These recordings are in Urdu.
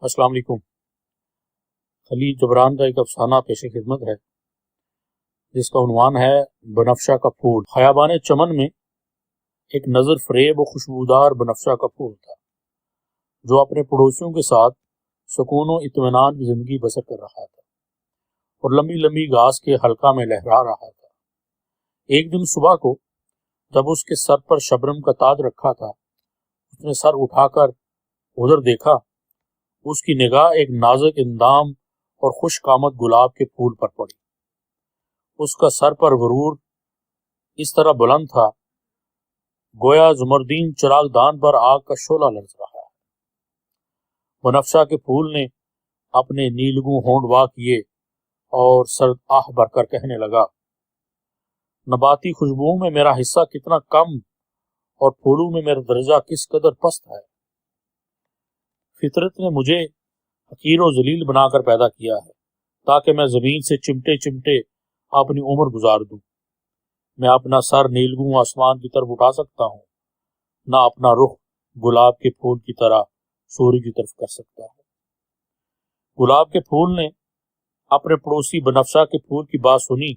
السلام علیکم۔ خلیل جبران کا ایک افسانہ پیش خدمت ہے جس کا عنوان ہے بنفشہ کا پھول۔ خیابان چمن میں ایک نظر فریب و خوشبودار بنفشہ کا پھول تھا جو اپنے پڑوسیوں کے ساتھ سکون و اطمینان کی زندگی بسر کر رہا تھا اور لمبی لمبی گھاس کے حلقہ میں لہرا رہا تھا۔ ایک دن صبح کو جب اس کے سر پر شبنم کا تاج رکھا تھا، اس نے سر اٹھا کر ادھر دیکھا۔ اس کی نگاہ ایک نازک اندام اور خوش قامت گلاب کے پھول پر پڑی۔ اس کا سر پر غرور اس طرح بلند تھا گویا زمردین چراغ دان پر آگ کا شعلہ لرز رہا ہے۔ بنفشہ کے پھول نے اپنے نیلگوں ہونٹ وا کیے اور سرد آہ بھر کر کہنے لگا، نباتی خوشبوؤں میں میرا حصہ کتنا کم اور پھولوں میں میرا درجہ کس قدر پست ہے۔ فطرت نے مجھے حقیر و ذلیل بنا کر پیدا کیا ہے تاکہ میں زمین سے چمٹے چمٹے اپنی عمر گزار دوں۔ میں اپنا سر نیلگوں آسمان کی طرف اٹھا سکتا ہوں، نہ اپنا رخ گلاب کے پھول کی طرح سورج کی طرف کر سکتا ہوں۔ گلاب کے پھول نے اپنے پڑوسی بنفشہ کے پھول کی بات سنی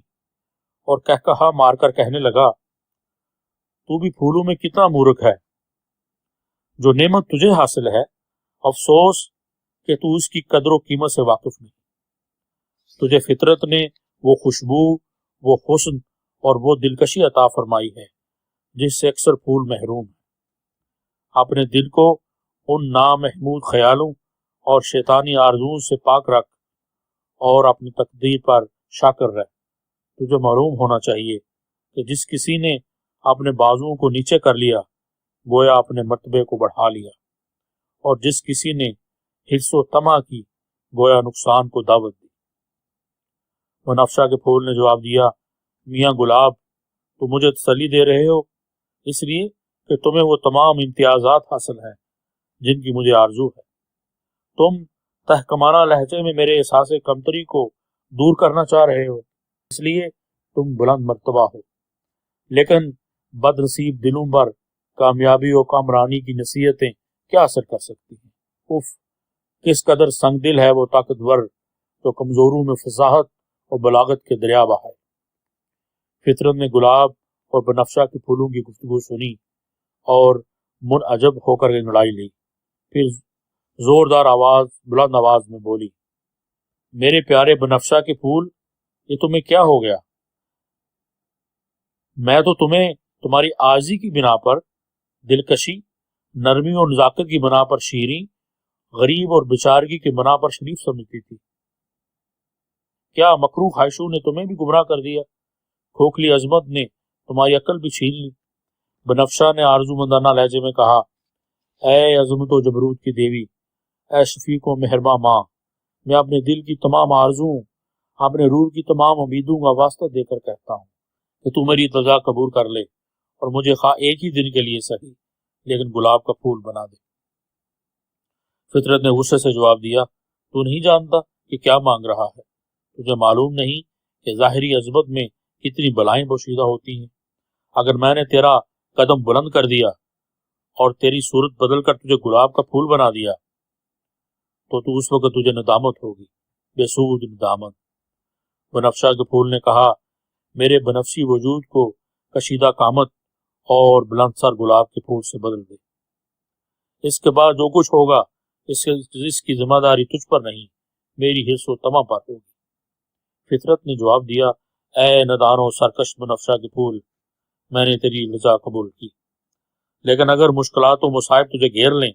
اور کہا مار کر کہنے لگا، تو بھی پھولوں میں کتنا مورخ ہے۔ جو نعمت تجھے حاصل ہے، افسوس کہ تو اس کی قدر و قیمت سے واقف نہیں۔ تجھے فطرت نے وہ خوشبو، وہ حسن اور وہ دلکشی عطا فرمائی ہے جس سے اکثر پھول محروم ہیں۔ اپنے دل کو ان نامحمود خیالوں اور شیطانی آرزوؤں سے پاک رکھ اور اپنی تقدیر پر شاکر رہ۔ تجھے معلوم ہونا چاہیے کہ جس کسی نے اپنے بازوؤں کو نیچے کر لیا گویا اپنے مرتبے کو بڑھا لیا، اور جس کسی نے حرص و طمع کی گویا نقصان کو دعوت دی۔ بنفشہ کے پھول نے جواب دیا، میاں گلاب، تو مجھے تسلی دے رہے ہو اس لیے کہ تمہیں وہ تمام امتیازات حاصل ہیں جن کی مجھے آرزو ہے۔ تم تحکمانہ لہجے میں میرے احساس کمتری کو دور کرنا چاہ رہے ہو، اس لیے تم بلند مرتبہ ہو، لیکن بد نصیب دلوں پر کامیابی و کامرانی کی نصیحتیں کیا اثر کر سکتی ہیں۔ اف، کس قدر سنگ دل ہے وہ طاقتور جو کمزوروں میں فصاحت اور بلاغت کے دریا بہائے۔ فطرت نے گلاب اور بنفشہ کے پھولوں کی گفتگو سنی اور منعجب ہو کر انگڑائی لی، پھر زوردار بلند آواز میں بولی، میرے پیارے بنفشہ کے پھول، یہ تمہیں کیا ہو گیا؟ میں تو تمہیں تمہاری عاجزی کی بنا پر دلکشی، نرمی اور نزاکت کی بنا پر شیریں، غریب اور بیچارگی کی بنا پر شریف سمجھتی تھی۔ کیا مکروہ خواہشوں نے تمہیں بھی گمراہ کر دیا؟ کھوکھلی عظمت نے تمہاری عقل بھی چھین لی۔ بنفشہ نے آرزو مندانہ لہجے میں کہا، اے عظمت و جبروت کی دیوی، اے شفیق و مہرباں ماں، میں اپنے دل کی تمام آرزوؤں، اپنے روح کی تمام امیدوں کا واسطہ دے کر کہتا ہوں کہ تو میری رضا قبول کر لے اور مجھے خواہ ایک ہی دن کے لیے صحیح لیکن گلاب کا پھول بنا دے۔ فطرت نے غصے سے جواب دیا، تو نہیں جانتا کہ کیا مانگ رہا ہے؟ تجھے معلوم نہیں کہ ظاہری عظمت میں کتنی بلائیں پوشیدہ ہوتی ہیں؟ اگر میں نے تیرا قدم بلند کر دیا اور تیری صورت بدل کر تجھے گلاب کا پھول بنا دیا تو اس وقت تجھے ندامت ہوگی، بے سود ندامت۔ بنفشہ کے پھول نے کہا، میرے بنفسی وجود کو کشیدہ قامت اور بلند سر گلاب کے پھول سے بدل دے۔ اس کے بعد جو کچھ ہوگا اس کی ذمہ داری تجھ پر نہیں، میری حرص و طمع پر ہوگی۔ فطرت نے جواب دیا، اے ندان و سرکش بنفشہ کے پھول، میں نے تیری رضا قبول کی، لیکن اگر مشکلات و مصائب تجھے گھیر لیں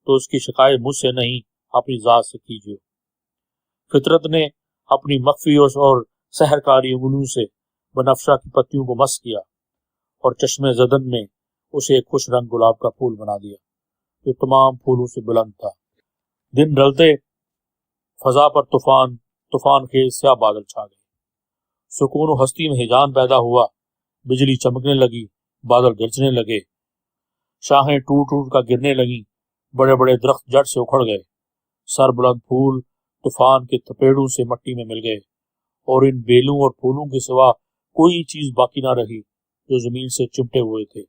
تو اس کی شکایت مجھ سے نہیں، اپنی ذات سے کیجیے۔ فطرت نے اپنی مخفی اور سحرکاری انگلیوں سے بنفشہ کی پتیوں کو مس کیا اور چشمے زدن میں اسے ایک خوش رنگ گلاب کا پھول بنا دیا جو تمام پھولوں سے بلند تھا۔ دن ڈھلتے فضا پر طوفان خیز سیاہ بادل چھا گئے، سکون و ہستی میں ہیجان پیدا ہوا، بجلی چمکنے لگی، بادل گرجنے لگے، شاخیں ٹوٹ ٹوٹ کر گرنے لگیں، بڑے بڑے درخت جڑ سے اکھڑ گئے، سر بلند پھول طوفان کے تپیڑوں سے مٹی میں مل گئے اور ان بیلوں اور پھولوں کے سوا کوئی چیز باقی نہ رہی جو زمین سے چمٹے ہوئے تھے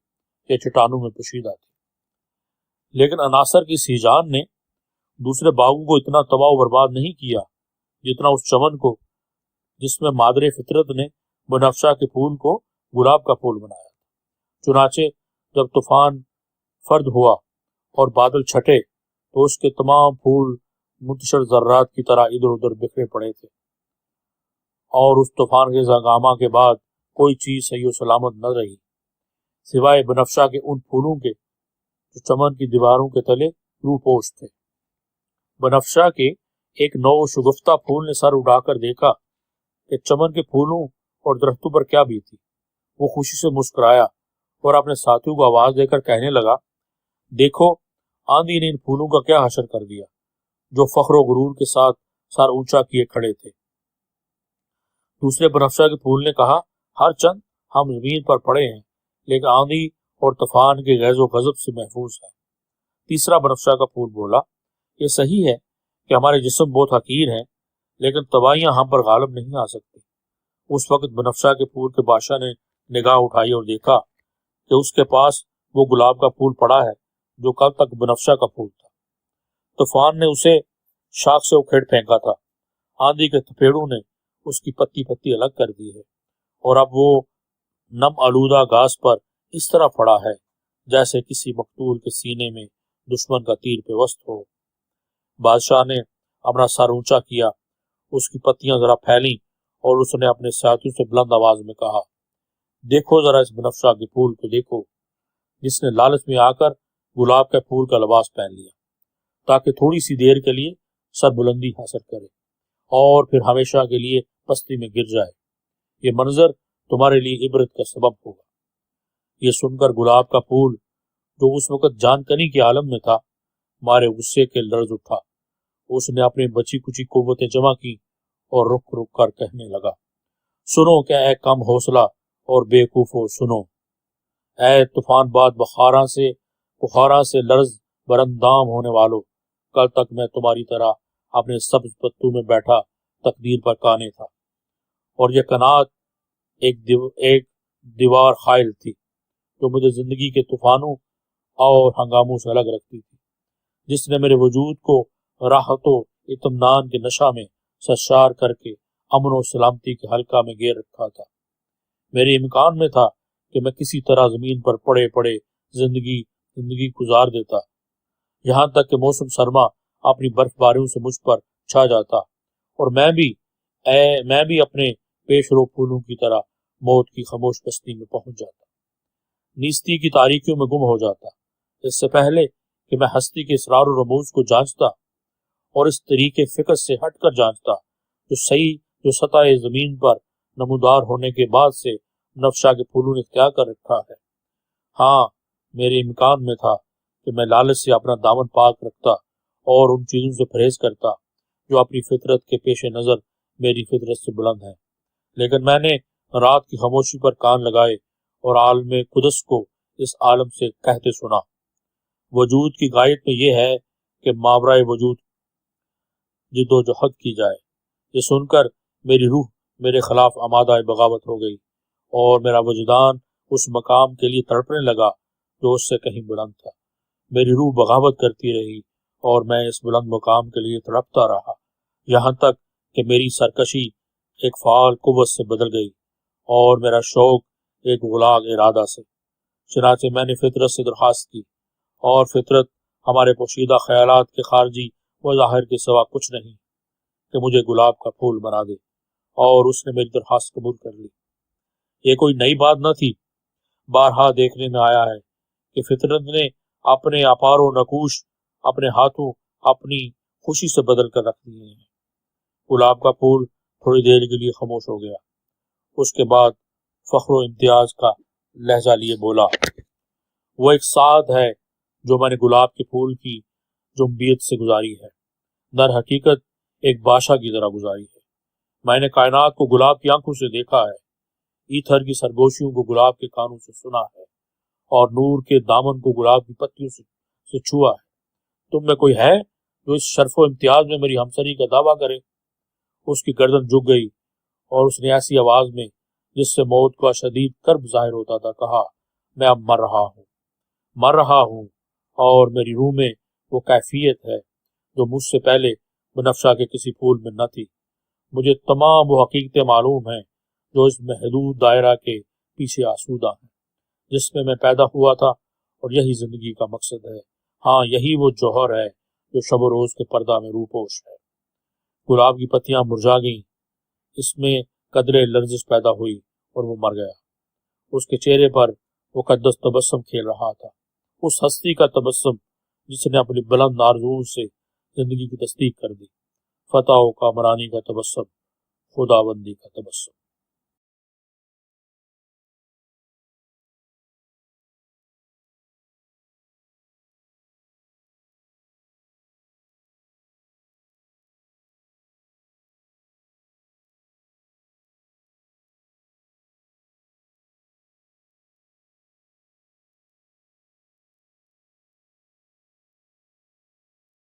یا چٹانوں میں پوشیدہ تھے۔ لیکن عناصر کی سیجان نے دوسرے باغوں کو اتنا تباہ و برباد نہیں کیا جتنا اس چمن کو جس میں مادر فطرت نے بنفشہ کے پھول کو گلاب کا پھول بنایا۔ چنانچہ جب طوفان فرد ہوا اور بادل چھٹے تو اس کے تمام پھول منتشر ذرات کی طرح ادھر ادھر بکھرے پڑے تھے، اور اس طوفان کے ہنگامہ کے بعد کوئی چیز صحیح و سلامت نہ رہی سوائے بنفشہ کے ان پھولوں کے جو چمن کی دیواروں کے تلے روح پوش تھے۔ بنفشہ کے ایک نو شگفتہ پھول نے سر اٹھا کر دیکھا کہ چمن کے پھولوں اور درختوں پر کیا بیتی۔ وہ خوشی سے مسکرایا اور اپنے ساتھیوں کو آواز دے کر کہنے لگا، دیکھو آندھی نے ان پھولوں کا کیا حشر کر دیا جو فخر و غرور کے ساتھ سر اونچا کیے کھڑے تھے۔ دوسرے بنفشہ کے پھول نے کہا، ہر چند ہم زمین پر پڑے ہیں لیکن آندھی اور طوفان کے غیظ و غضب سے محفوظ ہے۔ تیسرا بنفشہ کا پھول بولا، یہ صحیح ہے کہ ہمارے جسم بہت حقیر ہیں لیکن تباہیاں ہم پر غالب نہیں آ سکتی۔ اس وقت بنفشہ کے پھول کے بادشاہ نے نگاہ اٹھائی اور دیکھا کہ اس کے پاس وہ گلاب کا پھول پڑا ہے جو کل تک بنفشہ کا پھول تھا۔ طوفان نے اسے شاخ سے اکھیڑ پھینکا تھا، آندھی کے تھپیڑوں نے اس کی پتی پتی الگ کر دی ہے، اور اب وہ نم آلودہ گھاس پر اس طرح پڑا ہے جیسے کسی مقتول کے سینے میں دشمن کا تیر پیوست ہو۔ بادشاہ نے اپنا سر اونچا کیا، اس کی پتیاں ذرا پھیلیں اور اس نے اپنے ساتھیوں سے بلند آواز میں کہا، دیکھو ذرا اس بنفشہ کے پھول کو دیکھو جس نے لالچ میں آ کر گلاب کے پھول کا لباس پہن لیا تاکہ تھوڑی سی دیر کے لیے سر بلندی حاصل کرے اور پھر ہمیشہ کے لیے پستی میں گر جائے۔ یہ منظر تمہارے لیے عبرت کا سبب ہوگا۔ یہ سن کر گلاب کا پھول جو اس وقت جان کنی کے عالم میں تھا مارے غصے کے لرز اٹھا۔ اس نے اپنی بچی کچی قوتیں جمع کی اور رک رک کر کہنے لگا، سنو کہ اے کم حوصلہ اور بے وقوفو سنو، اے طوفان بعد بخارا سے لرز برندام ہونے والو، کل تک میں تمہاری طرح اپنے سبز پتوں میں بیٹھا تقدیر پر کانے تھا، اور یہ قناعت ایک دیوار خائل تھی جو مجھے زندگی کے طوفانوں اور ہنگاموں سے الگ رکھتی تھی، جس نے میرے وجود کو راحت و اطمینان کے نشہ میں سرشار کر کے امن و سلامتی کے حلقہ میں گیر رکھا تھا۔ میرے امکان میں تھا کہ میں کسی طرح زمین پر پڑے پڑے زندگی گزار دیتا، یہاں تک کہ موسم سرما اپنی برف باریوں سے مجھ پر چھا جاتا اور میں بھی اپنے پیش رو پھولوں کی طرح موت کی خاموش بستی میں پہنچ جاتا، نیستی کی تاریکیوں میں گم ہو جاتا، اس سے پہلے کہ میں ہستی کے اسرار و رموز کو جانچتا اور اس طریقے فکر سے ہٹ کر جانچتا جو سطح زمین پر نمودار ہونے کے بعد سے بنفشہ کے پھولوں نے اختیار کر رکھا ہے۔ ہاں، میرے امکان میں تھا کہ میں لالچ سے اپنا دامن پاک رکھتا اور ان چیزوں سے پرہیز کرتا جو اپنی فطرت کے پیش نظر میری فطرت سے بلند ہیں، لیکن میں نے رات کی خاموشی پر کان لگائے اور عالم قدس کو اس عالم سے کہتے سنا، وجود کی غایت میں یہ ہے کہ ماورائے وجود جد و جہد کی جائے۔ یہ سن کر میری روح میرے خلاف آمادہ بغاوت ہو گئی اور میرا وجدان اس مقام کے لیے تڑپنے لگا جو اس سے کہیں بلند تھا۔ میری روح بغاوت کرتی رہی اور میں اس بلند مقام کے لیے تڑپتا رہا یہاں تک کہ میری سرکشی ایک فعال قوت سے بدل گئی اور میرا شوق ایک غلاغ ارادہ سے۔ چنانچہ میں نے فطرت سے درخواست کی، اور فطرت ہمارے پوشیدہ خیالات کے خارجی و ظاہر کے سوا کچھ نہیں، کہ مجھے گلاب کا پھول بنا دے، اور اس نے میری درخواست قبول کر لی۔ یہ کوئی نئی بات نہ تھی، بارہا دیکھنے میں آیا ہے کہ فطرت نے اپنے اپار و نقوش اپنے ہاتھوں اپنی خوشی سے بدل کر رکھ دیے ہیں۔ گلاب کا پھول تھوڑی دیر کے لیے خاموش ہو گیا، اس کے بعد فخر و امتیاز کا لہجہ لیے بولا، وہ ایک سعادت ہے جو میں نے گلاب کے پھول کی جمبیت سے گزاری ہے، در حقیقت ایک بادشاہ کی طرح گزاری ہے۔ میں نے کائنات کو گلاب کی آنکھوں سے دیکھا ہے، ایتھر کی سرگوشیوں کو گلاب کے کانوں سے سنا ہے، اور نور کے دامن کو گلاب کی پتیوں سے چھوا ہے۔ تم میں کوئی ہے جو اس شرف و امتیاز میں میری ہمسری کا دعویٰ کرے؟ اس کی گردن جھک گئی اور اس نے ایسی آواز میں جس سے موت کا شدید کرب ظاہر ہوتا تھا کہا، میں اب مر رہا ہوں، اور میری روح میں وہ کیفیت ہے جو مجھ سے پہلے بنفشہ کے کسی پھول میں نہ تھی۔ مجھے تمام وہ حقیقتیں معلوم ہیں جو اس محدود دائرہ کے پیچھے آسودہ ہیں، جس میں پیدا ہوا تھا، اور یہی زندگی کا مقصد ہے۔ ہاں، یہی وہ جوہر ہے جو شب و روز کے پردہ میں روپوش ہے۔ گلاب کی پتیاں مرجھا گئیں، اس میں قدرے لرزش پیدا ہوئی اور وہ مر گیا۔ اس کے چہرے پر مقدس تبسم کھیل رہا تھا، اس ہستی کا تبسم جس نے اپنی بلند آرزوؤں سے زندگی کی تصدیق کر دی، فتح و کامرانی کا تبسم، خداوندی کا تبسم۔